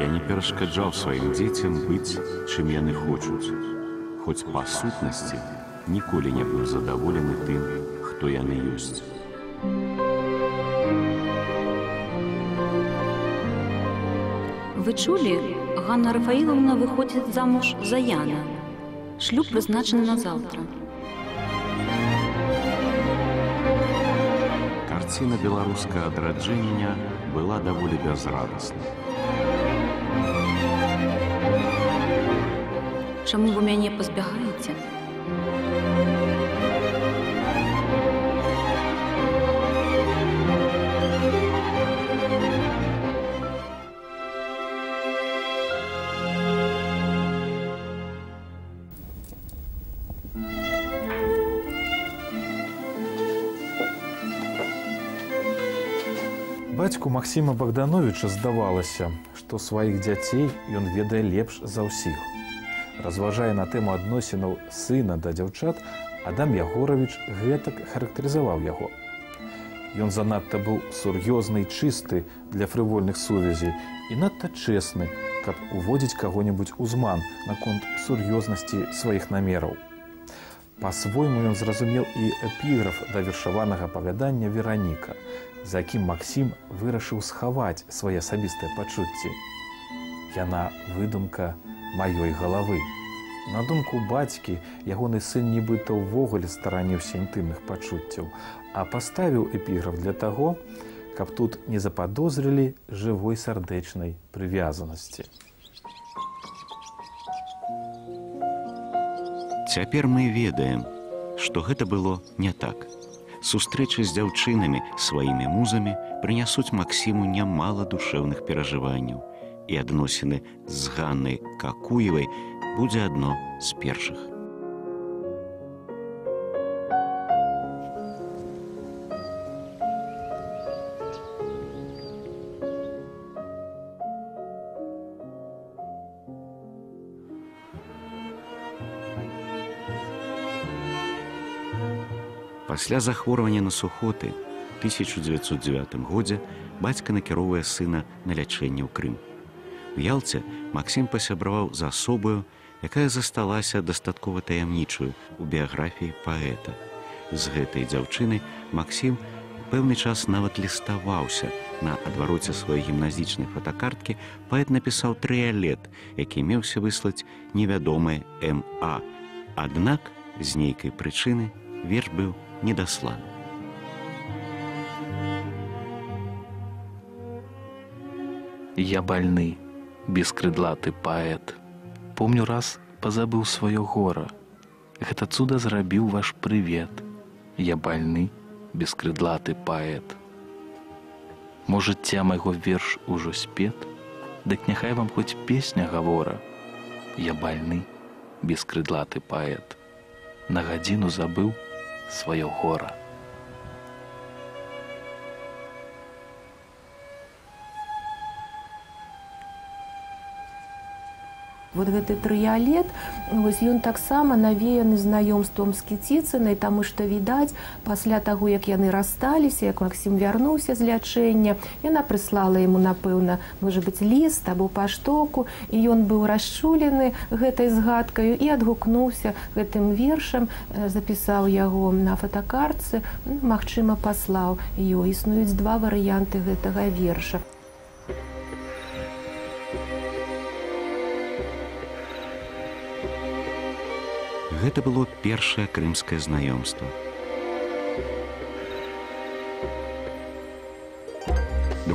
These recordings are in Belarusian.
Я не перашкаджаў сваім дзецям быць, чым яны хочуць, хоць па сутнасці ніколі не быў задаволены тым, хто яны ёсць. Вы чулі? Ганна Рафаілаўна выходзіць замуж за Яна. Шлюб прызначаны на заўтра. Карціна беларускага адраджэння была даволі бязрадаснай. Чаму вы мяне пазбягаеце? Бацьку Максіма Богдановича здавалася, што сваіх дзяцей ён ведае лепш за ўсіх. Разважае на тэму адносінаў сына да дзяўчат, Адам Ягоравіч гэтак характарызаваў яго. Ён занадта быў сур'ёзны і чысты для фрывольных сувязей і надта чэсны, каб уводзіць каго-небудзь у зман наконт сур'ёзнасці сваіх намераў. Па-свойму ён зразумеў і эпіграф да вершаванага апавядання «Вераніка», за якім Максім вырашыў схаваць свае асабістыя пачуцці. Яна выдумка маёй галавы. На думку бацькі, ягоны сын нібыта ўвогуле стараніўся інтымных пачуццяў, а паставіў эпіграф для таго, каб тут не западозрылі жывой сардэчнай прывязанасці. Цяпер мы ведаем, што гэта было не так. Сустрэчы з дзяўчынамі, сваімі музамі прынясуць Максіму нямала душэўных перажыванняў, і адносіны з Ганнай Какуевай будзе адно з першых. Пасля захворвання на сухоты ў 1909 годзе бацька накіроўвае сына на лячэнне ў Крым. У Ялце Максім пасябраваў з асобаю, якая засталася дастаткова таямнічаю ў біяграфіі паэта. З гэтай дзяўчыны Максім пэўны час нават ліставаўся. На адвароце сваёй гімназічнай фотакарткі паэт напісаў трыялет, які меўся выслаць невядомае М.А. Аднак, з нейкай прычыны, верш быў недасланы. Я больны, бескрыдлаты паэт. Помню раз пазабыў сваё гора. Гэта цуда зрабіў ваш прывет. Я больны, бескрыдлаты паэт. Можа, майго верш ужо спет? Дык няхай вам хоць песня гавора. Я больны, бескрыдлаты паэт. На гадзіну забыў сваё гора. Вот гэты трыялет, ён таксама навеяны знаёмствам з Кіціцынай, таму што, відаць, пасля таго, як яны рассталіся, як Максім вярнуўся з лячэння, яна прыслала яму, напэўна, можа быць, ліст або паштоўку, і ён быў расчулены гэтай згадкаю і адгукнуўся гэтым вершам, запісаў яго на фотакартцы, магчыма, паслаў ёй. Існуюць два варыянты гэтага верша. Гэта было першае крымскае знаёмства.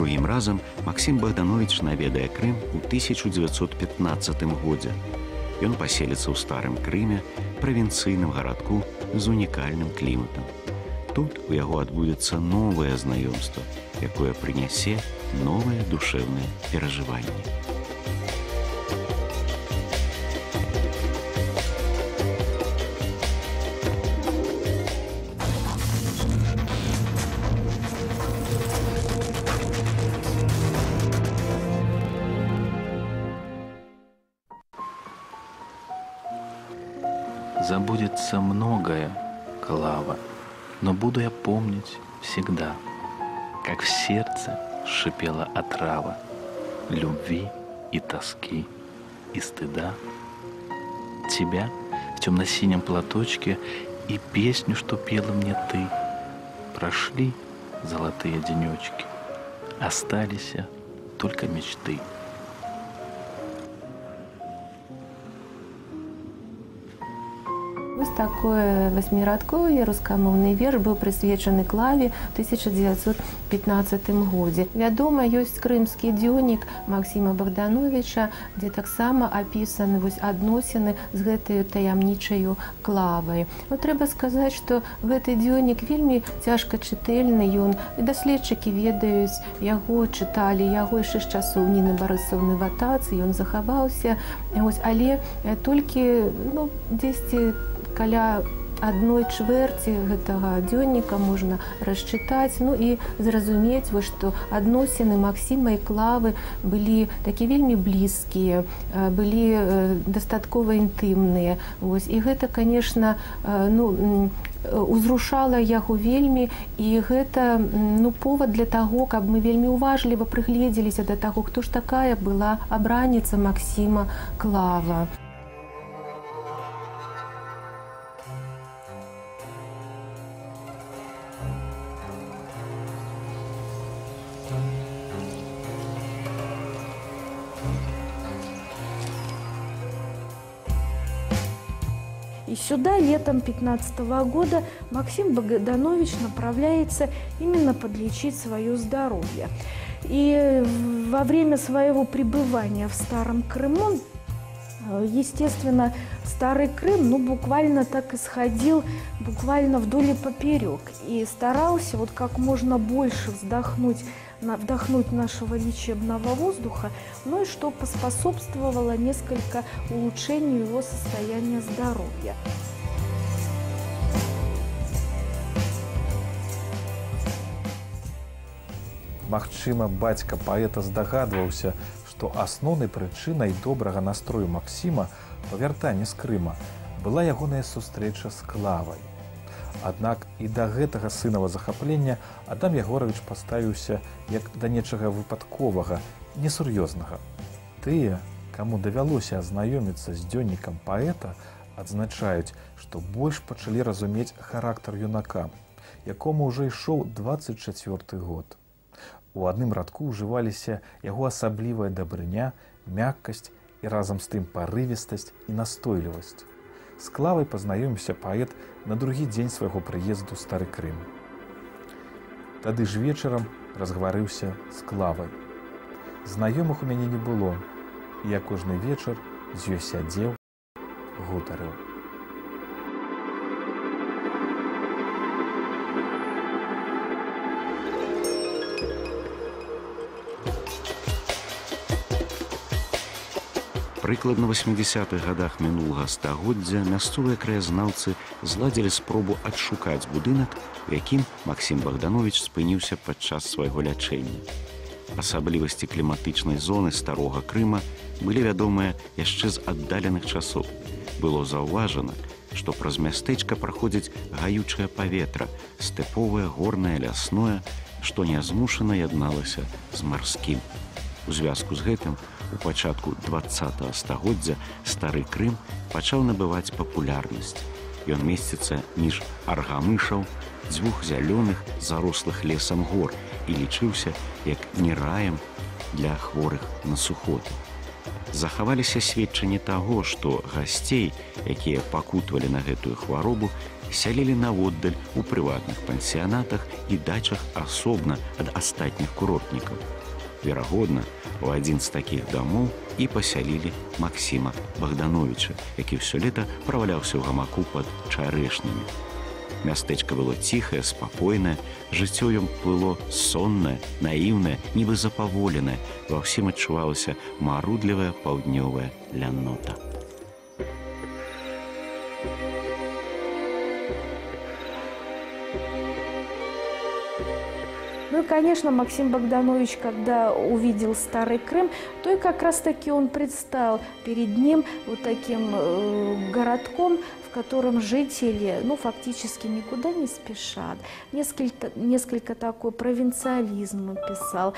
Другім разам Максім Богданович наведае Крым у 1915 годзе. Ён паселіцца ў Старым Крыме, правінцыйным гарадку з унікальным кліматам. Тут у яго адбудзецца новае знаёмства, якое прынясе новае душэўнае перажыванне. Забудется многое, Клава, но буду я помнить всегда, как в сердце шипела отрава любви и тоски и стыда. Тебя в темно-синем платочке и песню, что пела мне ты. Прошли золотые денечки, остались только мечты. Вось такое восьмирадковый рускамоўны верш быў прысвечаны Клаве ў 1915 годзе. Вядома, ёсць крымскі дзённік Максіма Богдановича, дзе таксама апісаны адносіны з гэтай таямнічаю Клавай. Трэба сказаць, што гэты дзённік вельмі цяжка чытальны, ён і даследчыкі ведаюць яго, чыталі яго яшчэ з часоў Ніны Барысаўны Ватацы, ён захаваўся, але толькі дзесьці каля 1/4 гэтага дзённіка можна расчытаць, і зразумець, што адносіны Максіма і Клавы былі такі вельмі блізкія, былі дастаткова інтымныя. І гэта, конечно, узрушала яго вельмі, і гэта повад для таго, каб мы вельмі уважліва прыгледзеліся да таго, хто ж такая была абраніца Максіма Клава. И сюда летом 2015 года Максим Богданович направляется именно подлечить свое здоровье. И во время своего пребывания в Старом Крыму, естественно, Старый Крым буквально так и сходил буквально вдоль и поперек. И старался как можно больше вдохнуть нашего лечебного воздуха, и что поспособствовало несколько улучшению его состояния здоровья. Магчыма, бацька паэта здагадваўся, што асноўнай прычынай добрага настрою Максіма па вяртанні з Крыма была ягоная сустрэча з Клавай. Аднак і да гэтага сынава захаплення Адам Ягорович паставіўся як да нечага выпадковага, несур'ёзнага. Тыя, каму давялося азнаёміцца з дзённікам паэта, адзначаюць, што больш пачалі разумець характар юнака, якому ўжо ішоў 24 год. У адным радку ўжываліся яго асаблівая дабрыня, мяккасць і разам з тым парывістасць і настойлівасць. З Клавай пазнаёміўся паэт на другі дзень свайго прыезду ў Стары Крым. Тады ж вечарам разгаварыўся з Клавай. Знаёмых у мяне не было, і я кожны вечар з ёй сядзеў, гутарыў. Прыкладна 80-х гадах мінулага стагоддзя мясцовыя краязнаўцы зладзілі спробу адшукаць будынак, у якім Максім Богданович спыніўся падчас свайго лячэння. Асаблівасці кліматычнай зоны Старога Крыма былі вядомыя яшчэ з аддаленых часоў. Было заўважана, што праз мястэчка праходзіць гаючае паветра, стэповае, горнае, лясное, што нязмушана ядналася з марскім. У звязку з гэтым у пачатку 20-го стагоддзя Стары Крым пачаў набываць папулярнасць. Ён месціцца між аргамышаў, дзвюх зялёных, зарослых лесам гор і лічыўся як не раем для хворых на сухоту. захаваліся сведчанні таго, што гасцей, якія пакутвалі на гэтую хваробу, сялілі наводдаль у прыватных пансіянатах і дачах асобна ад астатніх курортнікаў. Верагодна, у адзін з такіх дамоў і пасялілі Максіма Богдановича, які ўсё лета праваляўся ў гамаку пад чарэшнямі. Мястэчка было ціхае, спакойнае, жыццё ім плыло соннае, наіўнае, нібы запаволенае, ва ўсім адчувалася марудлівая паўднёвая лянота. Ну и, конечно, Максим Богданович, когда увидел Старый Крым, то и как раз-таки он предстал перед ним вот таким городком, в котором жители, ну, фактически никуда не спешат. Несколько такой провинциализм писал.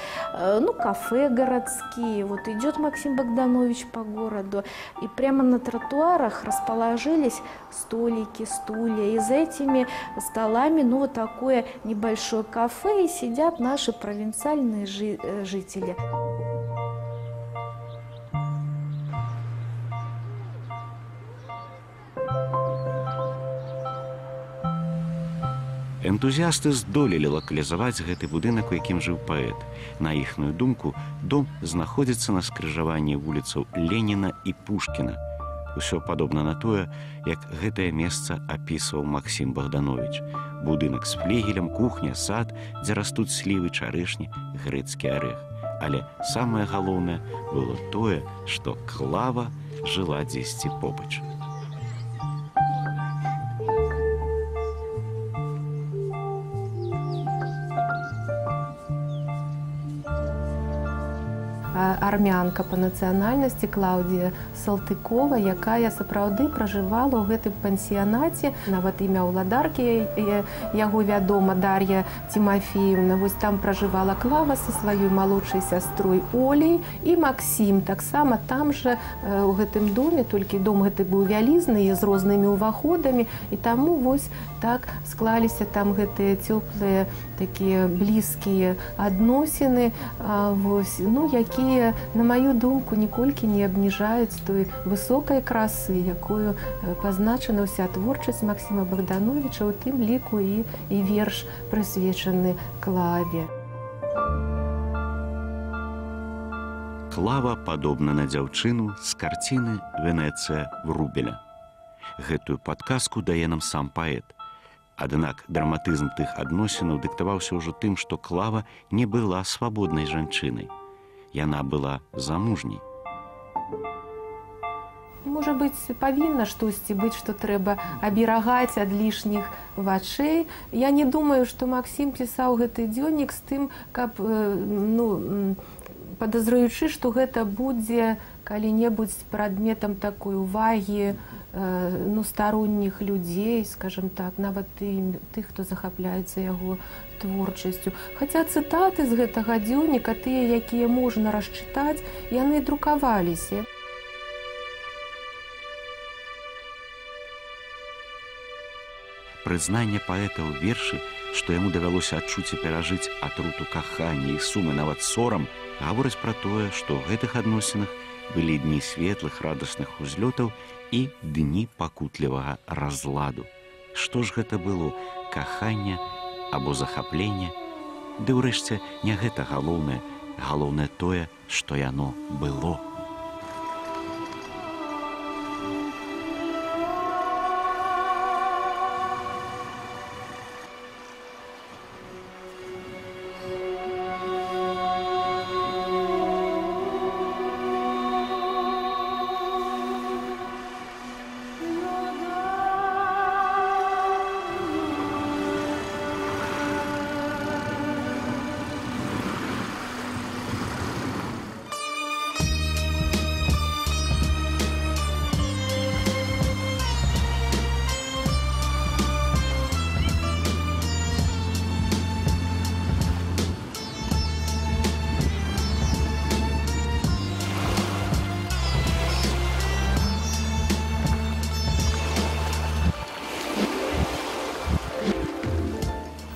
Ну, кафе городские. Вот идет Максим Богданович по городу, и прямо на тротуарах расположились столики, стулья. И за этими столами, ну, вот такое небольшое кафе, и сидят наши провинциальные жители. Энтузіасты здолелі лакалізаваць гэты будынак, у якім жыў паэт. На іхную думку, дом знаходзіцца на скрыжаванні вуліцаў Леніна і Пушкіна. Усё падобна на тое, як гэтае месца апісваў Максім Богданович. Будынак з флегелем, кухня, сад, дзе растуць слівы, чарэшні, грэцкі арэх. Але самае галоўнае было тое, што Клава жыла дзесьці побач. Армянка по нацыянальнасці Клаўдія Салтыкова, якая сапраўды пражывала ў гэтым пансіянаце. Нават імя ўладаркі яго вядома, Дар'я Тимофеевна. Вось там пражывала Клава са сваёй малодшай сястрой Олей, і Максім таксама там жа у гэтым доме, толькі дом гэты быў вялізны з рознымі ўваходамі, і таму вось так склаліся там гэтыя цёплыя такія блізкія адносіны, вось, ну, якія, на маю думку, ніколькі не абніжаюць той высокай красы, якую пазначана ўся творчасць Максіма Богдановича, у тым ліку і верш прысвечаны Клаве. Клава падобна на дзяўчыну з карціны «Венецыя» Врубеля. Гэтую падказку дае нам сам паэт. Аднак драматызм тых адносінаў дыктаваўся ўжо тым, што Клава не была свабоднай жанчынай. Яна была замужняй. Можа быць, павінна штосьці быць, што трэба аберагаць ад лішніх вачэй. Я не думаю, што Максім пісаў гэты дзённік з тым, каб, ну, падазраючы, што гэта будзе калі-небудзь прадметам такой увагі, ну, старонніх людзей, скажем так, нават тых, хто захапляецца яго творчасцю. Хаця цытаты з гэтага дзённіка, тыя, якія можна расчытаць, яны друкаваліся. Прызнанне паэта ў вершы, што яму давялося адчуць і перажыць атруту кахання і сумы, нават сорам, гаворыць пра тое, што ў гэтых адносінах былі дні светлых, радасных узлётаў і дні пакутлівага разладу. Што ж гэта было? Каханне або захапленне? Ды ўрэшце не гэта галоўнае, галоўнае тое, што яно было.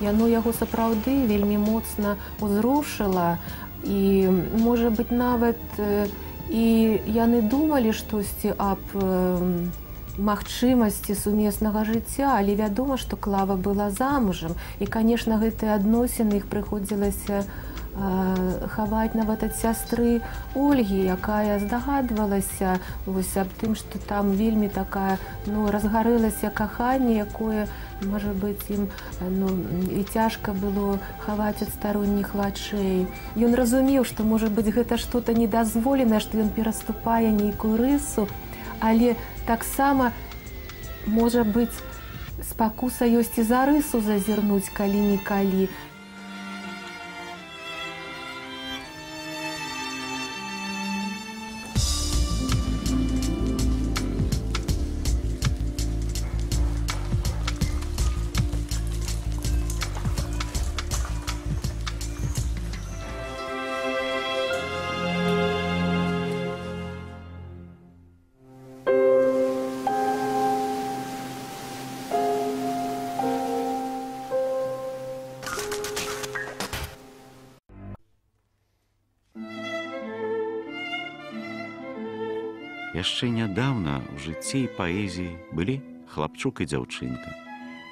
Яно яго сапраўды вельмі моцна ўзрушыла, і, можа быць, нават і яны думалі штосьці аб магчымасці сумеснага жыцця, але вядома, што Клава была замужам. І, канешне, гэтыя адносіны іх прыходзілася хаваць нават ад сястры Ольгі, якая здагадвалася аб тым, што там вельмі такая разгарэлася каханне, якое, можа быць, ім і цяжка было хаваць ад старонніх вачэй. Ён разумеў, што, можа быць, гэта што-то недазволенае, што ён пераступае нейкую рысу, але таксама, можа быць, спакуса ёсць і за рысу зазірнуць калі-нікалі. Яшчэ нядаўна ў жыцці і паэзіі былі хлапчук і дзяўчынка.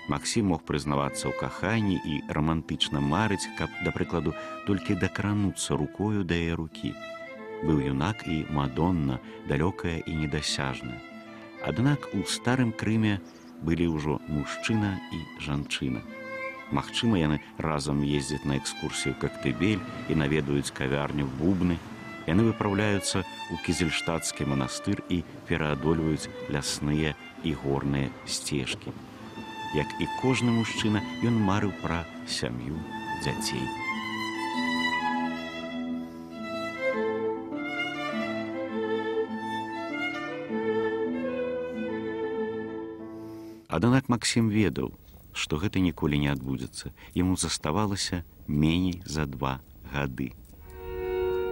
Максім мог прызнавацца ў каханні і рамантычна марыць, каб, да прыкладу, толькі дакрануцца рукою да яе рукі. Быў юнак і Мадонна, далёкая і недасяжная. Аднак у старым Крыме былі ўжо мужчына і жанчына. Магчыма, яны разам ездзяць на экскурсію ў Кактыбель і наведаюць кавярню Бубны. Яны выпраўляюцца ў Кізельштадскі манастыр і пераадольваюць лясныя і горныя сцежкі. Як і кожны мужчына, ён марыў пра сям'ю, дзяцей. Аднак Максім ведаў, што гэта ніколі не адбудзецца. Яму заставалася меней за 2 гады.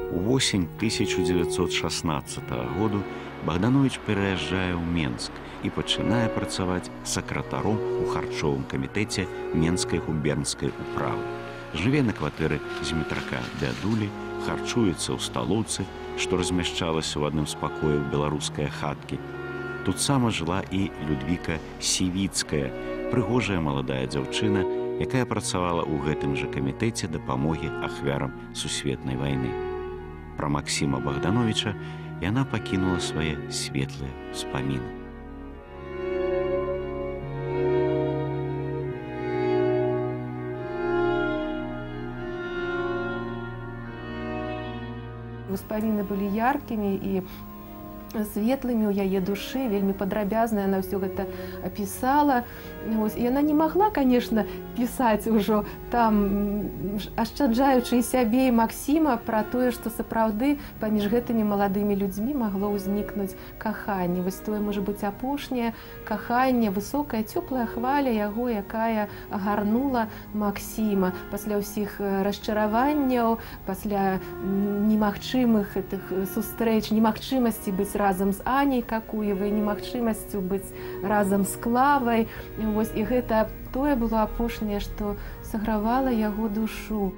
Увосень 1916 году Богданович пераязджае ў Менск і пачынае працаваць сакратаром у харчовым камітэце Менскай губернскай управы. Жыве на кватэры змітрака Бядулі, харчуецца ў сталоўцы, што размяшчалася ў адным з пакояў беларускай хаткі. Тут сама жыла і Людвіка Сівіцкая, прыгожая маладая дзяўчына, якая працавала ў гэтым жа камітэце дапамогі ахвярам сусветнай вайны. Пра Максіма Богдановича яна пакінула свае светлыя ўспаміны. Успаміны былі яркімі і светлымі ў яе душы, вельмі падрабязна яна ўсё гэта апісала. Яна не магла, конечно, пісаць ужо там, ашчаджаючы сябе і Максіма, пра тое, што сапраўды паміж гэтымі маладымі людзьмі магло ўзнікнуць каханне. Вось тое, можа быць, апошняе каханне, высокая, цёплая хваля яго, якая агарнула Максіма пасля ўсіх расчараванняў, пасля немагчымых сустрэч, немагчымасці быць разам з Аняй Какуевай, немагчымасцю быць разам з Клавай. І гэта тое было апошняе, што сагравала яго душу.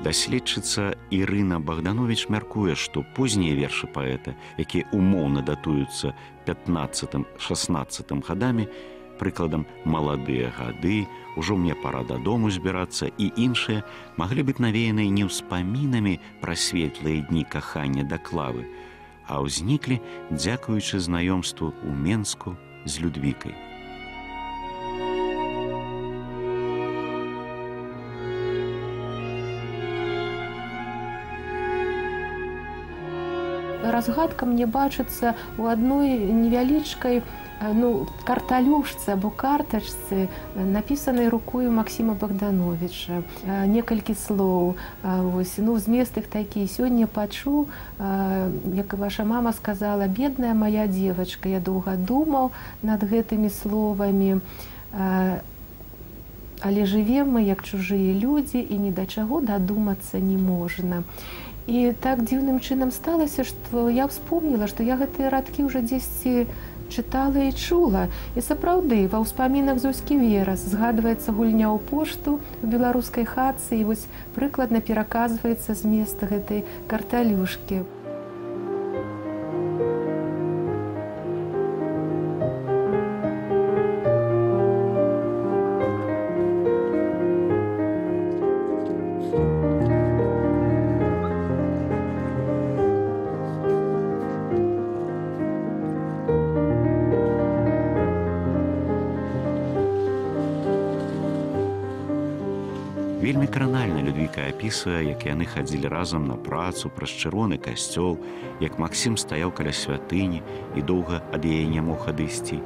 Даследчыца Ірына Богданович мяркуе, што познія вершы паэта, якія умоўна датуюцца 15-16 гадамі, прыкладам «Маладыя гады», «Ужо мне пара дадому збірацца» і іншыя, маглі быць навеяныя не ўспамінамі пра светлыя дні кахання да Клавы, а ўзніклі дзякуючы знаёмству ў Менску з Людвікай. Разгадка мне бачыцца ў адной невялічкай карталюшцы або картачцы, напісанай рукою Максіма Богдановича. Некалькі слоў. Змест іх такі. Сёння пачуў, як ваша мама сказала, бедная моя девочка. Я доўга думаў над гэтымі словамі. Але жывем мы, як чужыя людзі, і ні да чаго дадумацца не можна. І так дзіўным чынам сталася, што я вспомніла, што я гэтыя радкі ўжо дзесьці чытала і чула. І сапраўды, ва ўспамінах Зоські Верас згадваецца гульня ў пошту у беларускай хатцы, і вось прыкладна пераказваецца змест гэтай карталюшкі. Вельмі кранальна Людвіка апісвае, як яны хадзілі разам на працу праз чырвоны касцёл, як Максім стаяў каля святыні і доўга ад яе не мог адысці.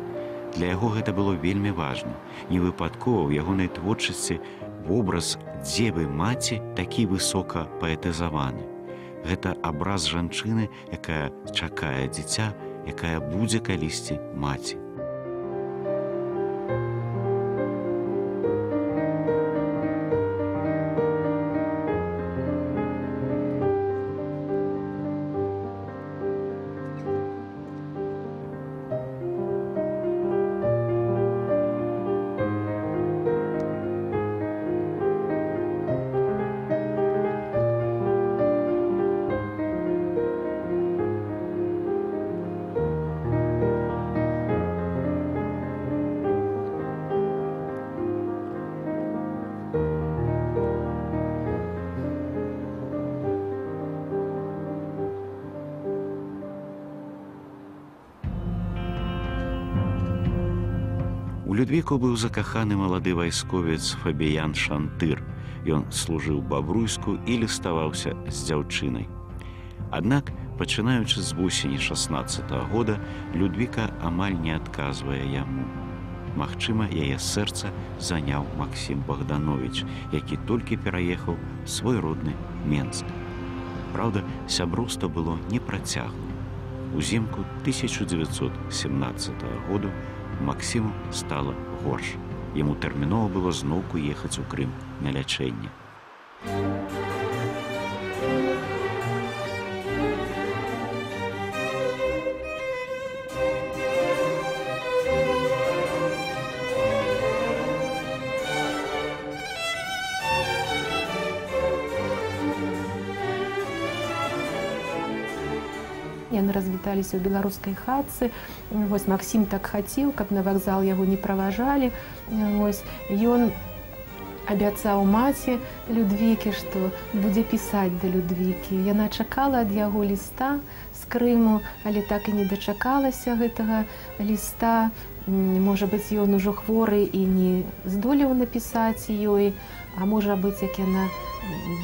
Для яго гэта было вельмі важна. Невыпадкова ў ягонай творчасці вобраз дзевы-маці такі высока паэтызаваны. Гэта абраз жанчыны, якая чакае дзіця, якая будзе калісьці маці. У Людвіку быў закаханы малады вайсковец Фабіян Шантыр. Ён служыў Бабруйску і ліставаўся з дзяўчынай. Аднак, пачынаючы з восені 16-го года, Людвіка амаль не адказвае яму. Магчыма, яе сэрца заняў Максім Богданович, які толькі пераехаў свой родны Менск. Праўда, сяброўства было непрацяглым. Узімку 1917 году Максіму стала горш. Яму тэрмінова было зноўку ехаць у Крым на лячэнне. Яны развіталіся ў беларускай хатцы. Вось Максім так хацеў, каб на вакзал яго не праважалі. Вось ён абяцаў маці Людвікі, што будзе пісаць да Людвікі. Яна чакала ад яго ліста з Крыму, але так і не дачакалася гэтага ліста. Можа быць, ён ужо хворы і не здолеў напісаць ёй, а можа быць, як яна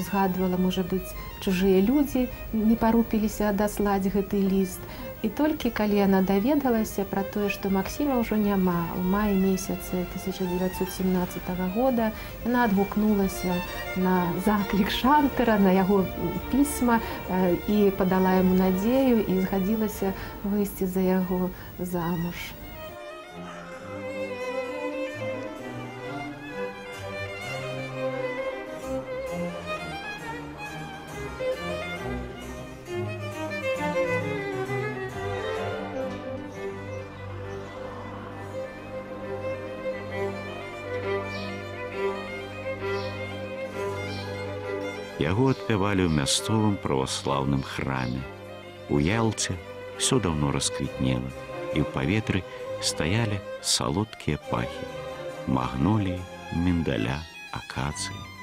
згадвала, можа быць, чужыя людзі не парупіліся адаслаць гэты ліст. І толькі калі яна даведалася пра тое, што Максіма ўжо няма, у маі месяцы 1917 года яна адгукнулася на заклік Шантыра, на яго пісьма і падала яму надзею і згадзілася выйсці за яго замуж. Яго адпявалі ў мясцовым праваслаўным храме. У Ялце ўсё даўно расквітнела, і ў паветры стаялі салодкія пахі магноліі, міндаля, акацыі.